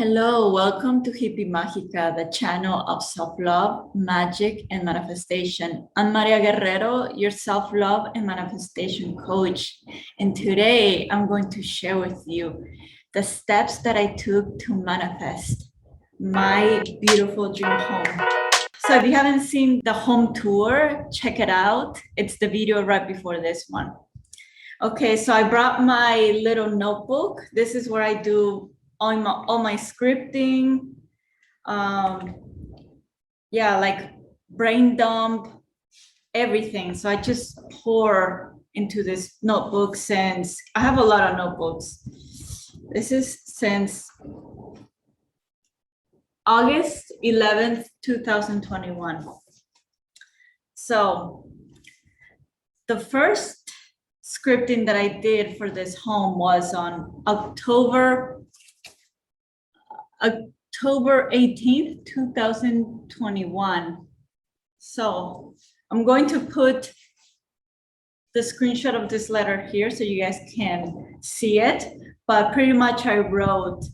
Hello, welcome to Hippie Mágica, the channel of self-love, magic, and manifestation. I'm Maria Guerrero, your self-love and manifestation coach. And today I'm going to share with you the steps that I took to manifest my beautiful dream home. So if you haven't seen the home tour, check it out. It's the video right before this one. Okay, so I brought my little notebook. This is where I do all my scripting. Um, yeah, like brain dump, everything. So I just pour into this notebook since I have a lot of notebooks. This is since August 11th, 2021. So the first scripting that I did for this home was on October 18th, 2021. So I'm going to put the screenshot of this letter here so you guys can see it. But pretty much I wrote,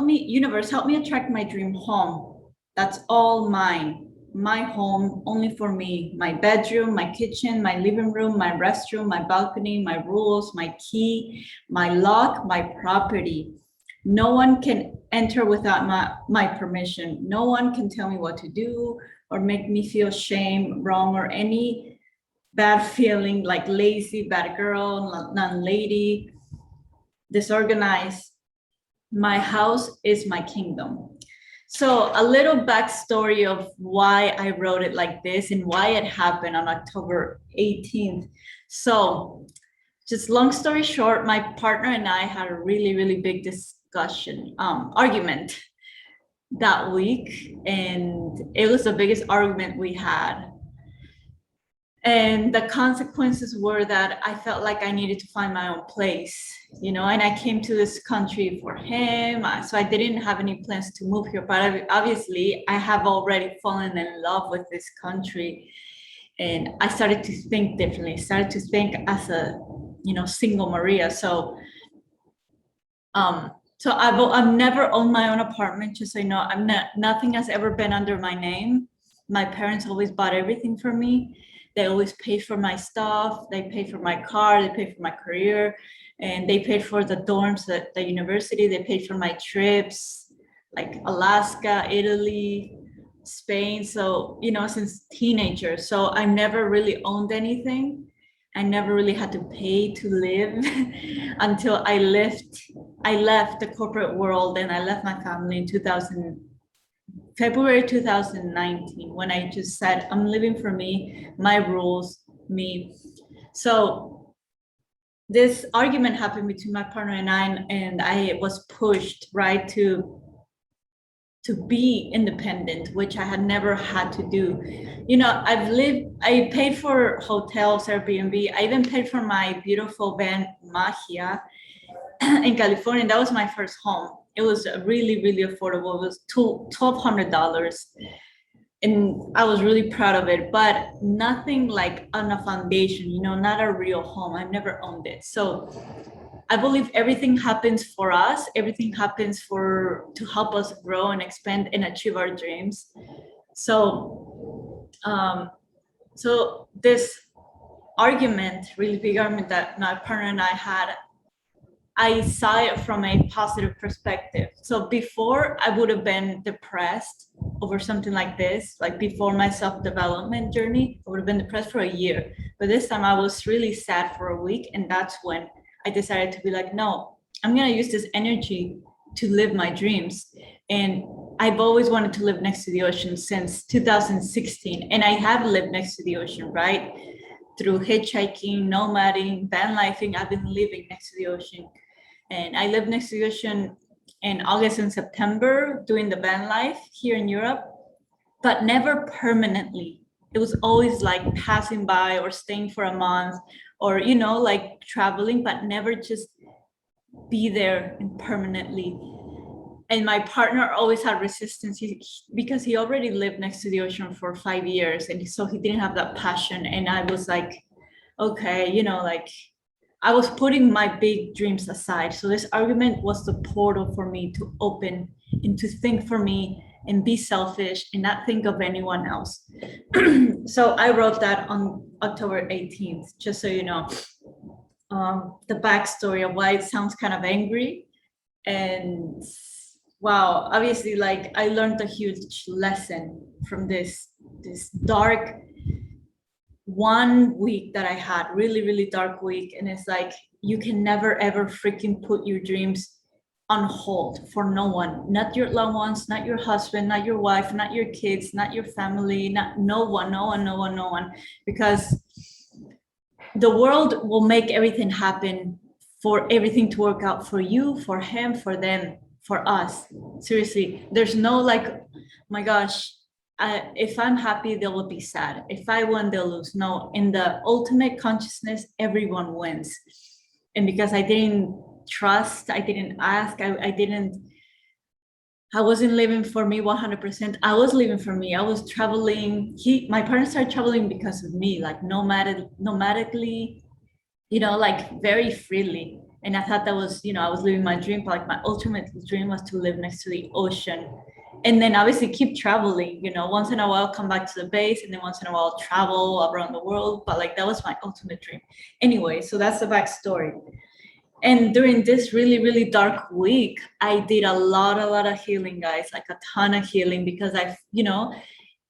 universe, help me attract my dream home. That's all mine. My home, only for me. My bedroom, my kitchen, my living room, my restroom, my balcony, my rules, my key, my lock, my property. No one can enter without my permission. No one can tell me what to do or make me feel shame, wrong, or any bad feeling like lazy, bad girl, non-lady, disorganized. My house is my kingdom. So a little backstory of why I wrote it like this and why it happened on October 18th. So just long story short, my partner and I had a really, really big argument that week. And it was the biggest argument we had. And the consequences were that I felt like I needed to find my own place, and I came to this country for him. So I didn't have any plans to move here, but obviously I have already fallen in love with this country. And I started to think differently, started to think as a, single Maria. So I've never owned my own apartment, just so you know. Nothing has ever been under my name. My parents always bought everything for me. They always paid for my stuff. They paid for my car. They paid for my career, and they paid for the dorms at the university. They paid for my trips, like Alaska, Italy, Spain. So, since teenager. So I never really owned anything. I never really had to pay to live until I left the corporate world, and I left my family in February 2019, when I just said, I'm living for me, my rules, me. So this argument happened between my partner and I was pushed, right, to be independent, which I had never had to do. I paid for hotels, Airbnb. I even paid for my beautiful van, Magia, in California. That was my first home. It was really, really affordable. It was $1,200. And I was really proud of it, but nothing like on a foundation, not a real home. I've never owned it. So I believe everything happens for us. Everything happens to help us grow and expand and achieve our dreams. So, so this argument, really big argument that my partner and I had, I saw it from a positive perspective. So before, I would have been depressed over something like this, like before my self-development journey, I would have been depressed for a year. But this time I was really sad for a week. And that's when I decided to be like, no, I'm going to use this energy to live my dreams. And I've always wanted to live next to the ocean since 2016. And I have lived next to the ocean, right? Through hitchhiking, nomading, van lifing, I've been living next to the ocean. And I lived next to the ocean in August and September doing the van life here in Europe, but never permanently. It was always like passing by or staying for a month or, like traveling, but never just be there permanently. And my partner always had resistance because he already lived next to the ocean for 5 years. And so he didn't have that passion. And I was like, okay, like I was putting my big dreams aside. So this argument was the portal for me to open and to think for me and be selfish and not think of anyone else. So I wrote that on October 18th, just so you know, the backstory of why it sounds kind of angry. And wow, obviously, like I learned a huge lesson from this dark 1 week that I had, really, really dark week. And it's like, you can never ever freaking put your dreams on hold for no one, not your loved ones, not your husband, not your wife, not your kids, not your family, not no one, because the world will make everything happen for everything to work out for you, for him, for them, for us. Seriously, there's no like, my gosh, if I'm happy, they will be sad. If I win, they'll lose. No, in the ultimate consciousness, everyone wins. And because I didn't trust, I didn't ask, I wasn't living for me 100%. I was living for me. I was traveling. My parents started traveling because of me, like nomadically, like very freely. And I thought that was, I was living my dream, but like my ultimate dream was to live next to the ocean. And then obviously keep traveling, once in a while come back to the base, and then once in a while travel around the world. But like that was my ultimate dream. Anyway, so that's the backstory. And during this really, really dark week, I did a lot of healing, guys, like a ton of healing, because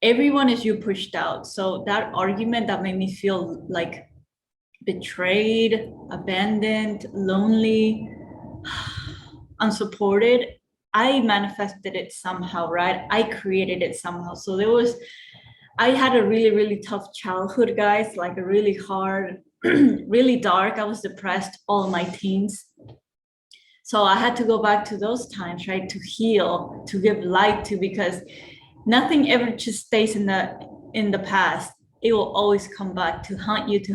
everyone is you pushed out. So that argument that made me feel like betrayed, abandoned, lonely, unsupported, I manifested it somehow, right? I created it somehow. So I had a really, really tough childhood, guys, like a really hard, really dark. I was depressed all my teens. So I had to go back to those times, right? To heal, to give light to, because nothing ever just stays in the past. It will always come back to haunt you, to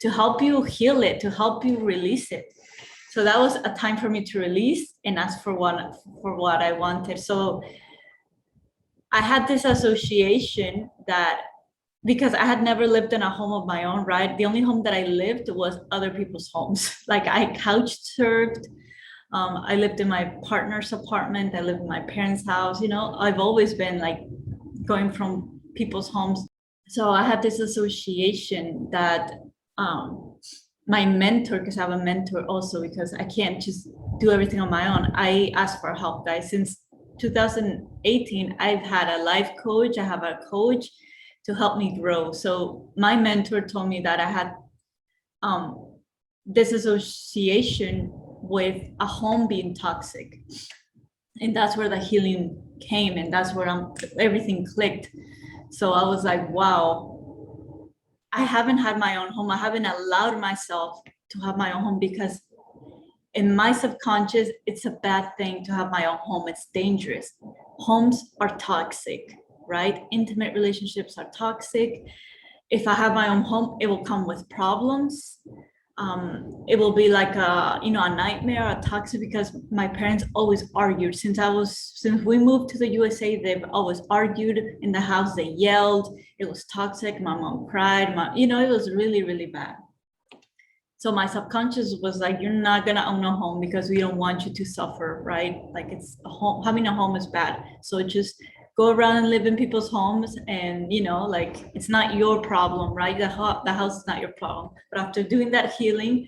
help you heal it, to help you release it. So that was a time for me to release and ask for what I wanted. So I had this association that, because I had never lived in a home of my own, right? The only home that I lived was other people's homes. Like I couch surfed. I lived in my partner's apartment. I lived in my parents' house. I've always been like going from people's homes. So I had this association that my mentor, because I have a mentor also, because I can't just do everything on my own. I asked for help, guys. Since 2018, I've had a life coach. I have a coach to help me grow. So my mentor told me that I had this association with a home being toxic. And that's where the healing came, and that's where everything clicked. So I was like, wow, I haven't had my own home. I haven't allowed myself to have my own home, because in my subconscious, it's a bad thing to have my own home. It's dangerous. Homes are toxic, right? Intimate relationships are toxic. If I have my own home, it will come with problems. It will be like a nightmare, a toxic, because my parents always argued. Since we moved to the USA, they've always argued in the house. They yelled. It was toxic. My mom cried. It was really, really bad. So my subconscious was like, you're not gonna own a home because we don't want you to suffer, right? Like it's a home, having a home is bad. So just go around and live in people's homes, and like it's not your problem, right? The house is not your problem. But after doing that healing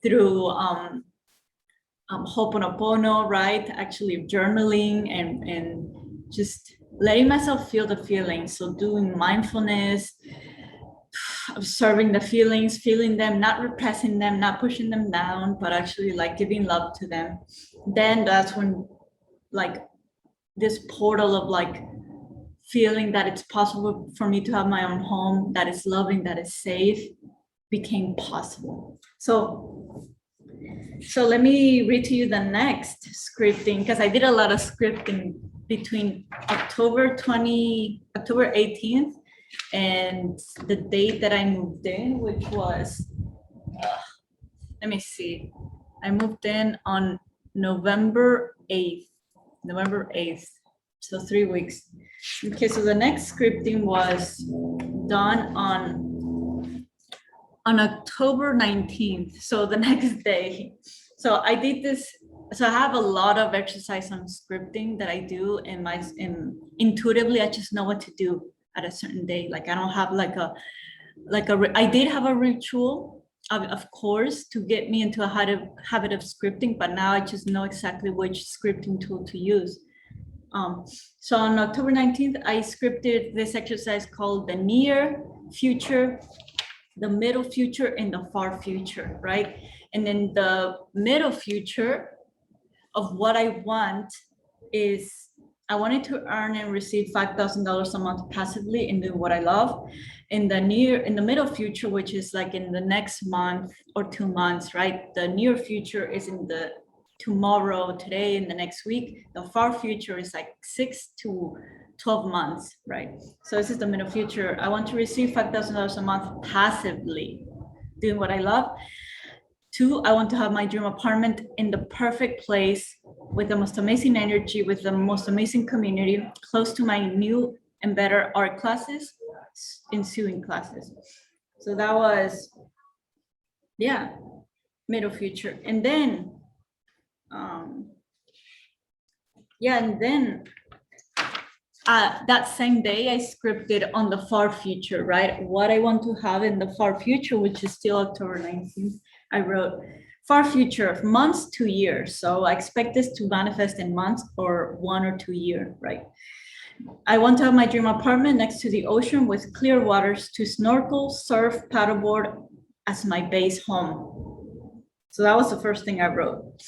through Ho'oponopono, right? Actually journaling and just letting myself feel the feelings. So doing mindfulness, observing the feelings, feeling them, not repressing them, not pushing them down, but actually like giving love to them. Then that's when like this portal of like feeling that it's possible for me to have my own home, that is loving, that is safe, became possible. So let me read to you the next scripting, because I did a lot of scripting between October 18th and the date that I moved in, which was, let me see, I moved in on November 8th, so 3 weeks. Okay, so the next scripting was done on on October 19th, so the next day. So I did this. So I have a lot of exercise on scripting that I do in intuitively, I just know what to do at a certain day. Like I don't have I did have a ritual, of course, to get me into a habit of scripting, but now I just know exactly which scripting tool to use. So on October 19th, I scripted this exercise called the near future, the middle future, and the far future, right? And then the middle future of what I want is I wanted to earn and receive $5,000 a month passively and do what I love. In the middle future, which is like in the next month or 2 months, right? The near future is in the tomorrow, today, and the next week. The far future is like 6 to 12 months, right? So this is the middle future. I want to receive $5,000 a month passively, doing what I love. 2, I want to have my dream apartment in the perfect place with the most amazing energy, with the most amazing community, close to my new and better art classes, ensuing classes. So that was, yeah, middle future. And then, that same day I scripted on the far future, right? What I want to have in the far future, which is still October 19th. I wrote far future, months to years. So I expect this to manifest in months or 1 or 2 years, right? I want to have my dream apartment next to the ocean with clear waters to snorkel, surf, paddleboard as my base home. So that was the first thing I wrote.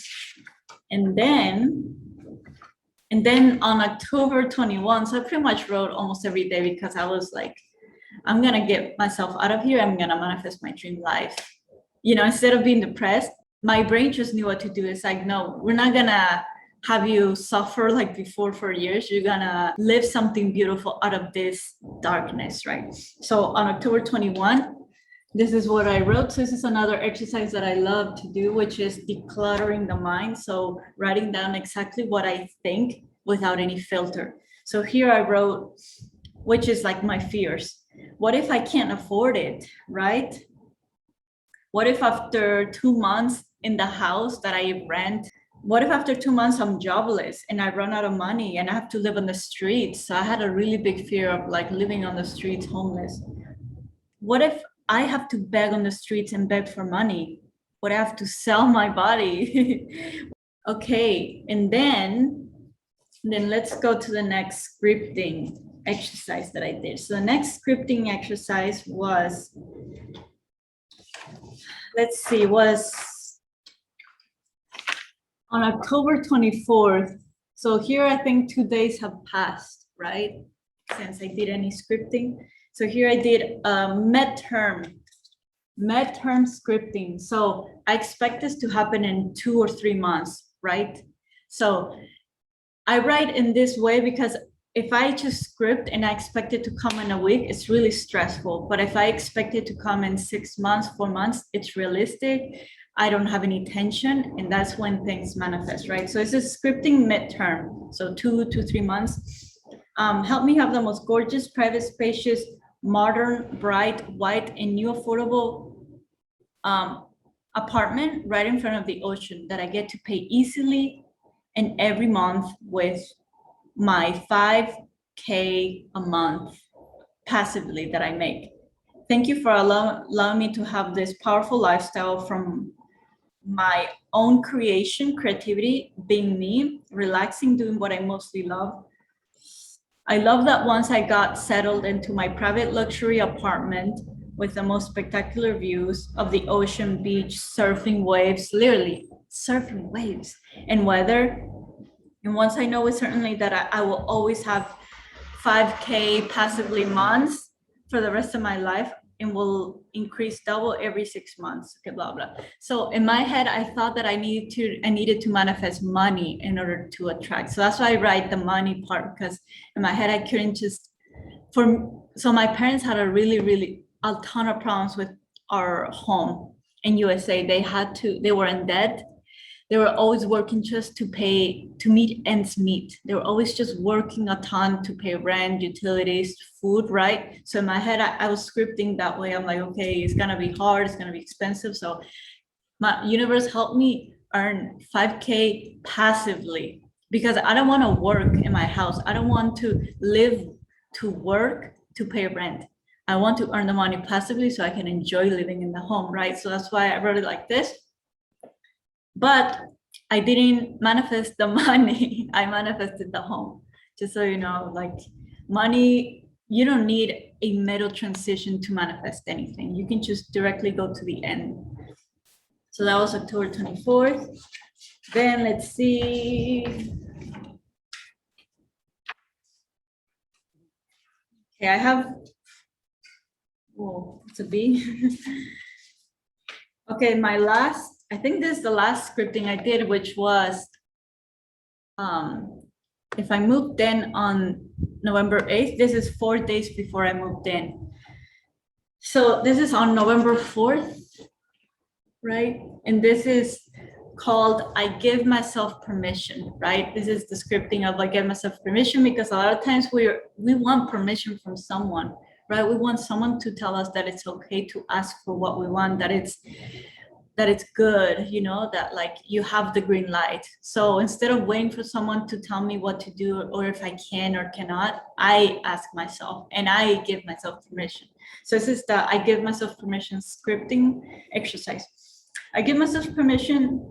And then on October 21, so I pretty much wrote almost every day because I was like, I'm gonna get myself out of here. I'm gonna manifest my dream life. Instead of being depressed, my brain just knew what to do. It's like, no, we're not gonna have you suffer like before for years. You're gonna live something beautiful out of this darkness, right? So on October 21, this is what I wrote. So this is another exercise that I love to do, which is decluttering the mind. So writing down exactly what I think without any filter. So here I wrote, which is like my fears. What if I can't afford it, right? What if after 2 months in the house that I rent, what if after 2 months I'm jobless and I run out of money and I have to live on the streets? So I had a really big fear of like living on the streets, homeless. What if I have to beg on the streets and beg for money? Would I have to sell my body? Okay, and then let's go to the next scripting exercise that I did. So the next scripting exercise was, was on October 24th. So here I think 2 days have passed, right? Since I did any scripting. So here I did midterm scripting. So I expect this to happen in 2 or 3 months, right? So I write in this way because if I just script and I expect it to come in a week, it's really stressful. But if I expect it to come in 6 months, 4 months, it's realistic. I don't have any tension, and that's when things manifest, right? So it's a scripting midterm, so 2 to 3 months. Help me have the most gorgeous, private, spacious, modern, bright, white, and new affordable apartment right in front of the ocean that I get to pay easily and every month with my $5,000 a month passively that I make. Thank you for allowing me to have this powerful lifestyle from my own creation, creativity, being me, relaxing, doing what I mostly love. I love that once I got settled into my private luxury apartment with the most spectacular views of the ocean, beach, surfing waves, literally surfing waves and weather. And once I know with certainty that I will always have $5,000 passively months for the rest of my life and will increase double every 6 months, okay, blah, blah. So in my head, I thought that I needed to manifest money in order to attract. So that's why I write the money part, because in my head, I couldn't just, so my parents had a ton of problems with our home in USA. They were in debt. They were always working just to meet ends meet. They were always just working a ton to pay rent, utilities, food, right? So in my head, I was scripting that way. I'm like, okay, it's gonna be hard, it's gonna be expensive. So my universe helped me earn 5K passively because I don't want to work in my house. I don't want to live to work to pay rent. I want to earn the money passively so I can enjoy living in the home, right? So that's why I wrote it like this. But I didn't manifest the money. I manifested the home. Just so you know, like money, you don't need a middle transition to manifest anything. You can just directly go to the end. So that was October 24th. Then let's see. Okay, I have, oh, it's a B. Okay, my last, I think this is the last scripting I did, which was, if I moved in on November 8th, this is 4 days before I moved in. So this is on November 4th, right? And this is called I give myself permission, right? This is the scripting of I give myself permission, because a lot of times we want permission from someone, right? We want someone to tell us that it's okay to ask for what we want, that it's good, you know, that like you have the green light. So instead of waiting for someone to tell me what to do or if I can or cannot, I ask myself and I give myself permission. So this is the I give myself permission scripting exercise. I give myself permission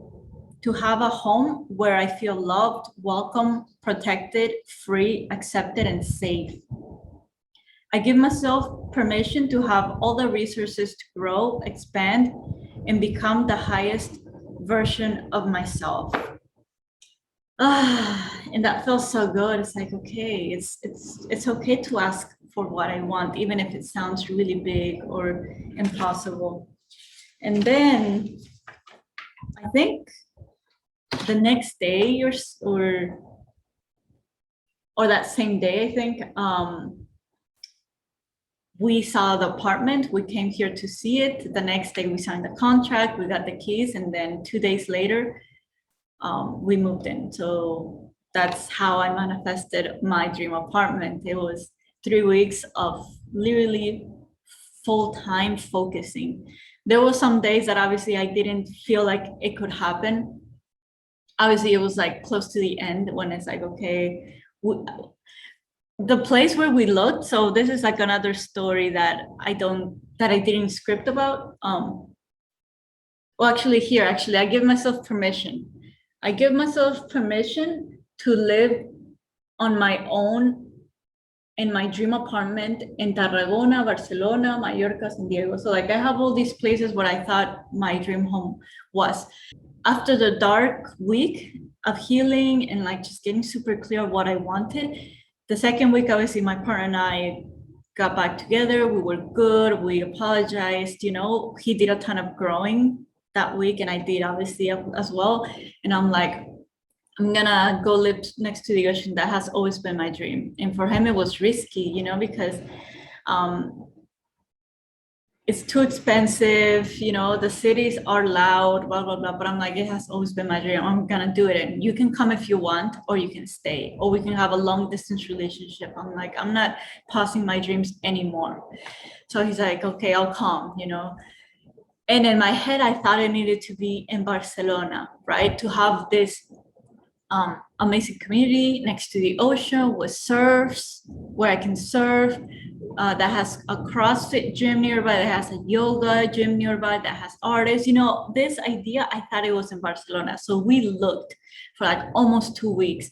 to have a home where I feel loved, welcome, protected, free, accepted, and safe. I give myself permission to have all the resources to grow, expand, and become the highest version of myself. And that feels so good. It's like, okay, it's okay to ask for what I want, even if it sounds really big or impossible. And then I think the next day or that same day, I think, we saw the apartment. We came here to see it. The next day we signed the contract, we got the keys, and then 2 days later, we moved in. So that's how I manifested my dream apartment. It was 3 weeks of literally full-time focusing. There were some days that obviously I didn't feel like it could happen. Obviously it was like close to the end when it's like, okay, the place where we looked, so this is like another story that I didn't script about. Well, actually, I give myself permission. I give myself permission to live on my own in my dream apartment in Tarragona, Barcelona, Mallorca, San Diego. So like I have all these places where I thought my dream home was. After the dark week of healing and like just getting super clear of what I wanted, the second week, obviously, my partner and I got back together. We were good. We apologized. You know, he did a ton of growing that week, and I did obviously as well. And I'm like, I'm gonna go live next to the ocean. That has always been my dream. And for him, it was risky, you know, because it's too expensive, you know, the cities are loud, blah, blah, blah. But I'm like, it has always been my dream. I'm gonna do it. And you can come if you want, or you can stay, or we can have a long distance relationship. I'm like, I'm not pausing my dreams anymore. So he's like, okay, I'll come, you know. And in my head, I thought I needed to be in Barcelona, right? To have this amazing community next to the ocean with surfs, where I can surf, that has a CrossFit gym nearby, that has a yoga gym nearby, that has artists. You know, this idea, I thought it was in Barcelona. So we looked for like almost 2 weeks.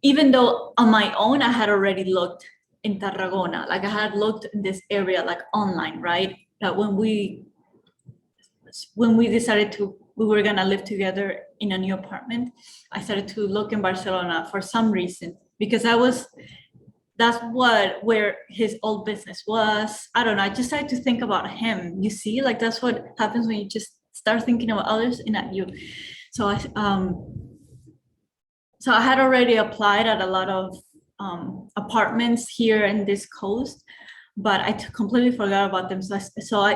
Even though on my own, I had already looked in Tarragona, like I had looked in this area like online, right? That when we decided we were gonna live together in a new apartment, I started to look in Barcelona for some reason, because that's where his old business was. I don't know, I just started to think about him. You see, like that's what happens when you just start thinking about others and not you. So I had already applied at a lot of apartments here in this coast. but I completely forgot about them.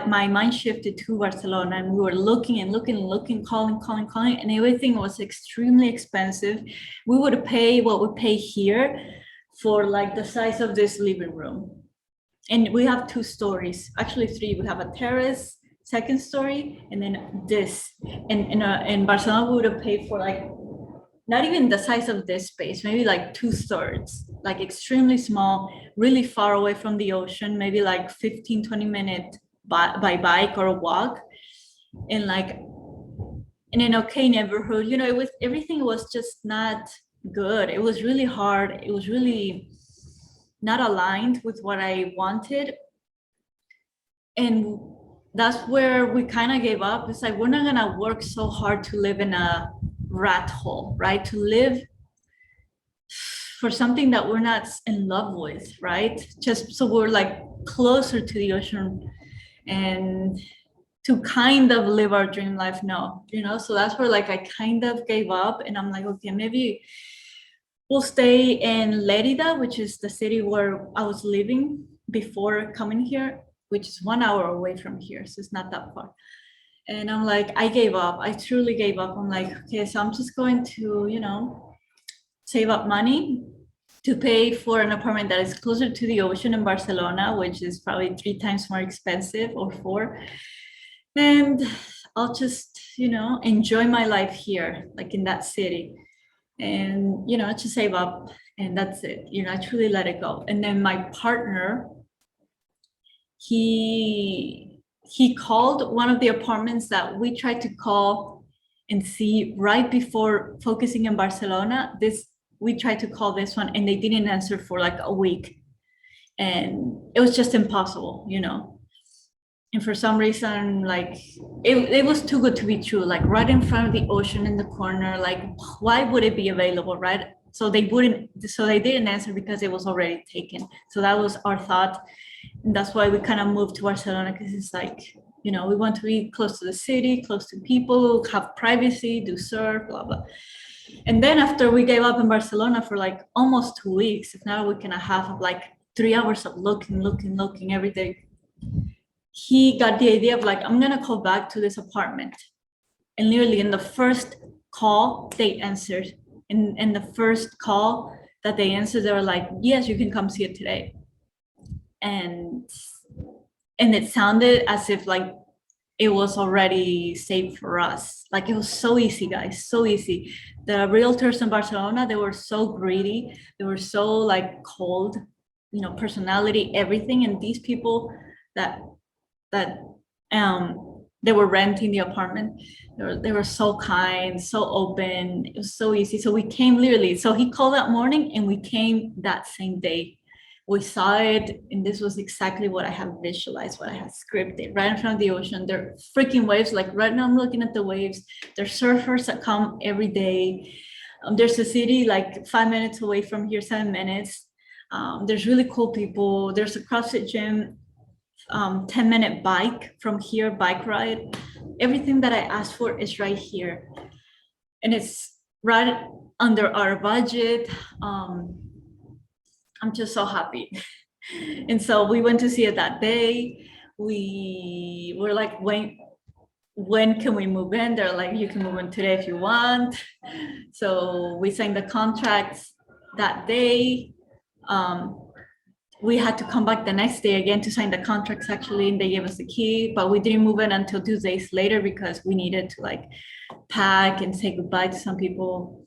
My mind shifted to Barcelona, and we were looking and looking and looking, calling, and everything was extremely expensive. We would pay what we pay here for like the size of this living room. And we have 2 stories, actually 3. We have a terrace, second story, and then this. And in Barcelona, we would have paid for like not even the size of this space, maybe like 2/3, like extremely small, really far away from the ocean, maybe like 15-20 minute by bike or a walk, and like in an okay neighborhood. You know, it was, everything was just not good. It was really hard. It was really not aligned with what I wanted. And that's where we kind of gave up. It's like, we're not gonna work so hard to live in a rat hole, right? To live for something that we're not in love with, right? Just so we're like closer to the ocean and to kind of live our dream life. No, you know, so that's where like I kind of gave up, and I'm like, okay, maybe we'll stay in Lerida, which is the city where I was living before coming here, which is 1 hour away from here, so it's not that far. And I'm like, I gave up. I truly gave up. I'm like, okay, so I'm just going to, you know, save up money to pay for an apartment that is closer to the ocean in Barcelona, which is probably 3 times more expensive, or 4. And I'll just, you know, enjoy my life here, like in that city. And, you know, just save up, and that's it. You know, I truly let it go. And then my partner, he called one of the apartments that we tried to call and see right before focusing in Barcelona. We tried to call this one, and they didn't answer for like a week, and it was just impossible, you know. And for some reason, like it was too good to be true, like right in front of the ocean in the corner. Like, why would it be available, right? So they didn't answer because it was already taken. So that was our thought. And that's why we kind of moved to Barcelona, because it's like, you know, we want to be close to the city, close to people, have privacy, do surf, blah, blah. And then after we gave up in Barcelona for like almost 2 weeks, if not a week and a half, of like 3 hours of looking every day, he got the idea of like, I'm gonna call back to this apartment. And literally in the first call, they answered. In the first call that they answered, they were like, yes, you can come see it today. And it sounded as if like it was already saved for us. Like, it was so easy, guys, so easy. The realtors in Barcelona, they were so greedy. They were so like cold, you know, personality, everything. And these people that they were renting the apartment, they were so kind, so open. It was so easy. So we came literally. So he called that morning, and we came that same day. We saw it, and this was exactly what I have visualized, what I had scripted, right in front of the ocean. There are freaking waves. Like right now I'm looking at the waves. There's surfers that come every day. There's a city like 5 minutes away from here, 7 minutes. There's really cool people. There's a CrossFit gym, 10-minute bike from here, bike ride. Everything that I asked for is right here. And it's right under our budget. I'm just so happy. And so we went to see it that day. We were like, when can we move in? They're like, you can move in today if you want. So we signed the contracts that day. We had to come back the next day again to sign the contracts, actually, and they gave us the key, but we didn't move in until 2 days later because we needed to like pack and say goodbye to some people.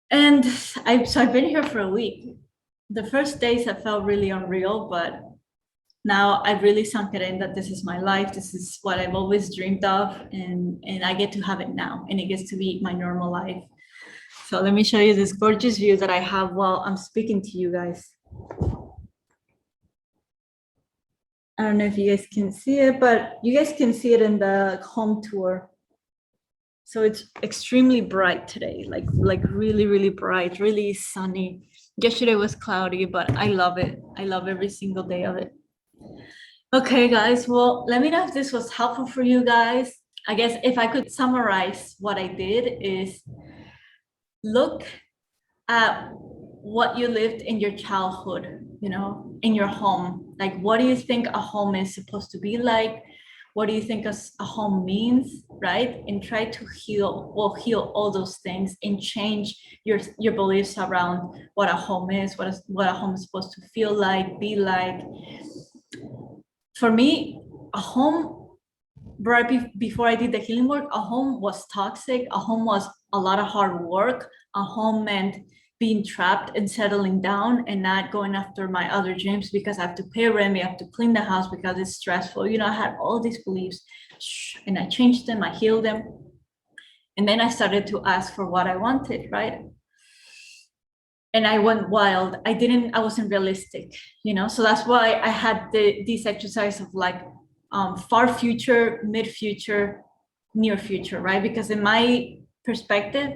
And I've been here for a week. The first days I felt really unreal, but now I've really sunk it in that this is my life. This is what I've always dreamed of, and I get to have it now, and it gets to be my normal life. So let me show you this gorgeous view that I have while I'm speaking to you guys. I don't know if you guys can see it, but you guys can see it in the home tour. So it's extremely bright today, like really, really bright, really sunny. Yesterday was cloudy, but I love it. I love every single day of it. Okay, guys, well, let me know if this was helpful for you guys. I guess if I could summarize what I did is look at what you lived in your childhood, you know, in your home. Like, what do you think a home is supposed to be like? What do you think a home means, right? And try to heal all those things and change your beliefs around what a home is, what a home is supposed to feel like, be like. For me, a home, before I did the healing work, a home was toxic. A home was a lot of hard work. A home meant being trapped and settling down and not going after my other dreams because I have to pay rent, I have to clean the house because it's stressful. You know, I had all these beliefs and I changed them, I healed them. And then I started to ask for what I wanted, right? And I went wild. I wasn't realistic, you know? So that's why I had this exercise of like far future, mid future, near future, right? Because in my perspective,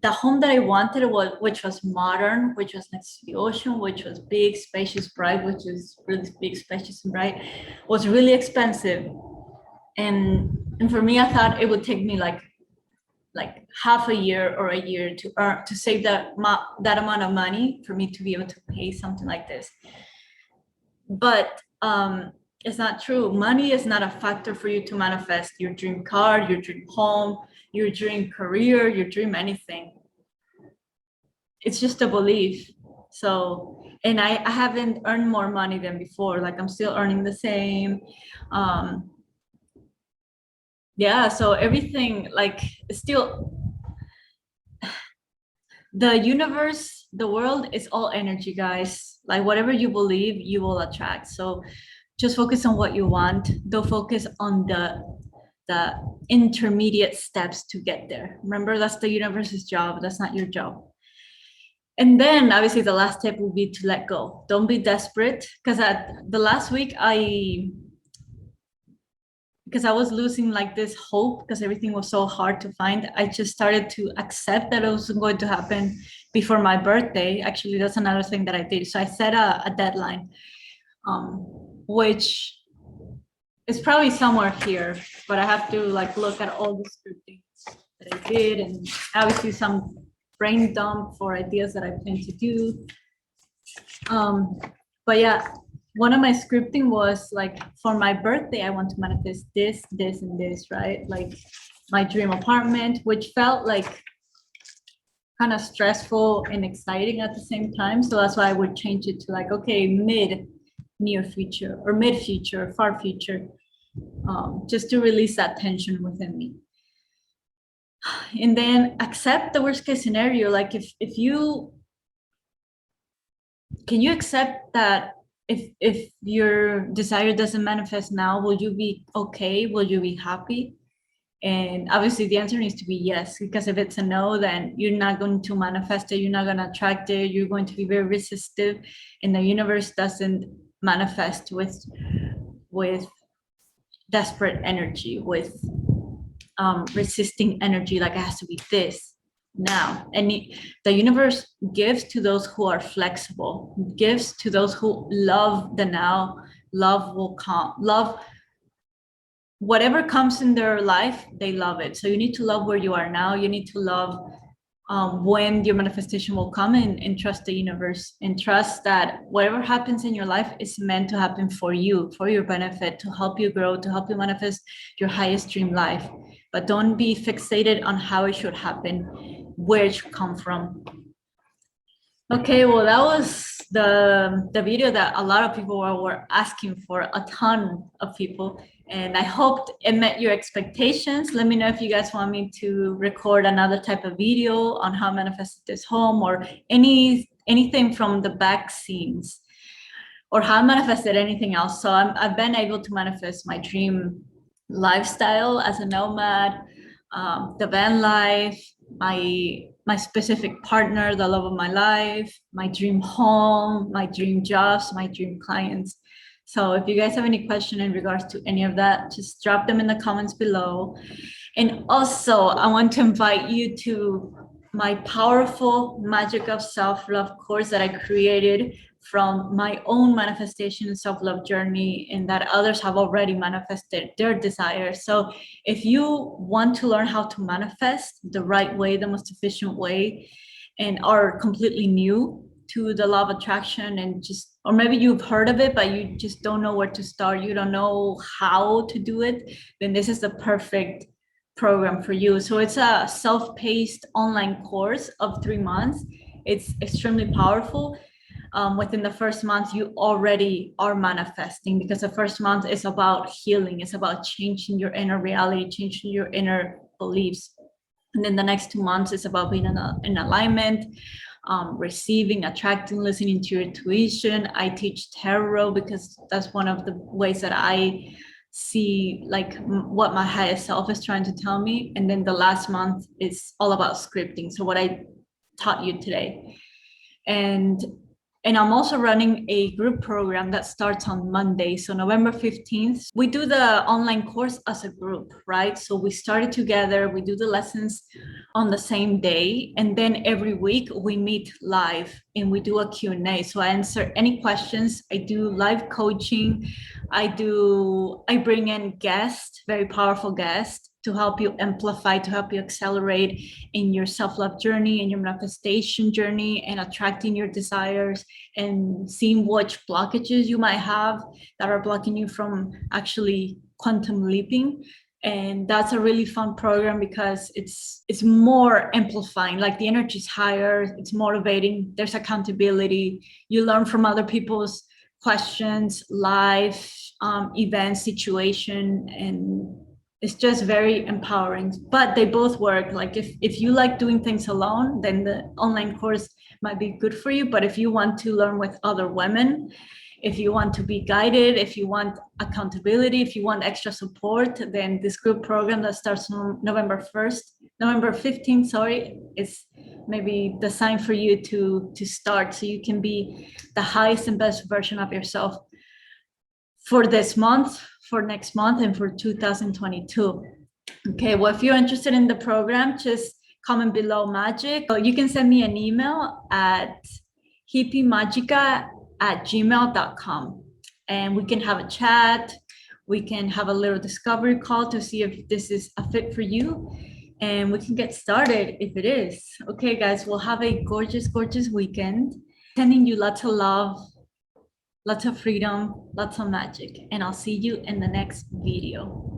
the home that I wanted which was modern, which was next to the ocean, which was big, spacious, bright, which is really big, spacious, and bright, was really expensive. And for me, I thought it would take me like half a year or a year to save that amount of money for me to be able to pay something like this. But it's not true. Money is not a factor for you to manifest your dream car, your dream home, your dream career, your dream anything. It's just a belief. So, and I haven't earned more money than before. Like I'm still earning the same. Yeah, so everything like still, the universe, the world is all energy, guys. Like whatever you believe, you will attract. So just focus on what you want. Don't focus on the intermediate steps to get there. Remember, that's the universe's job. That's not your job. And then obviously the last step will be to let go. Don't be desperate. Because at the last week, because I was losing like this hope because everything was so hard to find. I just started to accept that it wasn't going to happen before my birthday. Actually, that's another thing that I did. So I set a deadline, which is probably somewhere here, but I have to like look at all the scripting that I did and obviously some brain dump for ideas that I plan to do. But yeah, one of my scripting was like, for my birthday, I want to manifest this, this, and this, right? Like my dream apartment, which felt like kind of stressful and exciting at the same time. So that's why I would change it to like, okay, near future or mid future, far future, just to release that tension within me. And then accept the worst case scenario. Like if you, can you accept that if your desire doesn't manifest now, will you be okay? Will you be happy? And obviously the answer needs to be yes, because if it's a no, then you're not going to manifest it, you're not going to attract it, you're going to be very resistive, and the universe doesn't manifest with desperate energy, with resisting energy, like it has to be this now. And the universe gives to those who are flexible, gives to those who love the now. Love will come, love whatever comes in their life, they love it. So you need to love where you are now. You need to love when your manifestation will come, and trust the universe, and trust that whatever happens in your life is meant to happen for you, for your benefit, to help you grow, to help you manifest your highest dream life. But don't be fixated on how it should happen, where it should come from. Okay, well, that was the video that a lot of people were asking for, a ton of people, and I hoped it met your expectations. Let me know if you guys want me to record another type of video on how I manifested this home, or anything from the back scenes, or how I manifested anything else. So I've been able to manifest my dream lifestyle as a nomad, the van life, my specific partner, the love of my life, my dream home, my dream jobs, my dream clients. So if you guys have any question in regards to any of that, just drop them in the comments below. And also, I want to invite you to my powerful Magic of Self-Love course that I created from my own manifestation and self-love journey, and that others have already manifested their desires. So if you want to learn how to manifest the right way, the most efficient way, and are completely new to the law of attraction, and just, or maybe you've heard of it but you just don't know where to start, you don't know how to do it, then this is the perfect program for you. So it's a self-paced online course of 3 months. It's extremely powerful. Within the first month, you already are manifesting, because the first month is about healing, it's about changing your inner reality, changing your inner beliefs. And then the next 2 months is about being in alignment, receiving, attracting, listening to your intuition. I teach tarot because that's one of the ways that I see like what my higher self is trying to tell me. And then the last month is all about scripting, so what I taught you today. and and I'm also running a group program that starts on Monday. So November 15th, we do the online course as a group, right? So we started together, we do the lessons on the same day. And then every week we meet live and we do a Q&A. So I answer any questions. I do live coaching. I bring in guests, very powerful guests, to help you amplify, to help you accelerate in your self-love journey, in your manifestation journey, and attracting your desires, and seeing which blockages you might have that are blocking you from actually quantum leaping. And that's a really fun program because it's more amplifying, like the energy is higher, it's motivating, there's accountability, you learn from other people's questions, life, event, situation, and it's just very empowering. But they both work. Like if you like doing things alone, then the online course might be good for you. But if you want to learn with other women, if you want to be guided, if you want accountability, if you want extra support, then this group program that starts on November 15th, sorry, is maybe the sign for you to start, so you can be the highest and best version of yourself for this month, for next month, and for 2022. Okay, well, if you're interested in the program, just comment below magic. So you can send me an email at hippiemagica@gmail.com, and we can have a chat. We can have a little discovery call to see if this is a fit for you, and we can get started if it is. Okay, guys, we'll have a gorgeous, gorgeous weekend. Sending you lots of love, lots of freedom, lots of magic, and I'll see you in the next video.